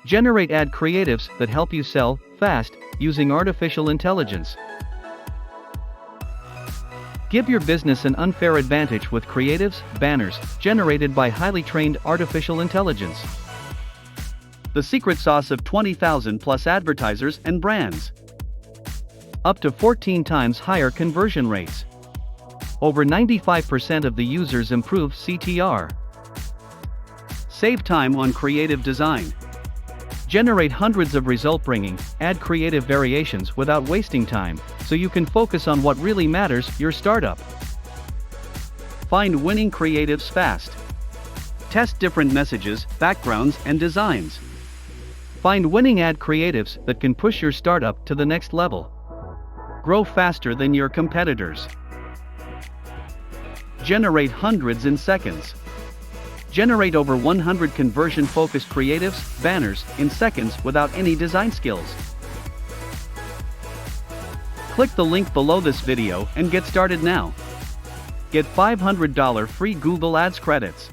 Generate ad creatives that help you sell fast using artificial intelligence. Give your business an unfair advantage with creatives, banners, generated by highly trained artificial intelligence. The secret sauce of 20,000 plus advertisers and brands. Up to 14 times higher conversion rates. Over 95% of the users improve CTR. Save time on creative design. Generate hundreds of result-bringing, ad creative variations without wasting time, so you can focus on what really matters, your startup. Find winning creatives fast. Test different messages, backgrounds, and designs. Find winning ad creatives that can push your startup to the next level. Grow faster than your competitors. Generate hundreds in seconds. Generate over 100 conversion-focused creatives, banners, in seconds without any design skills. Click the link below this video and get started now. Get $500 free Google Ads credits.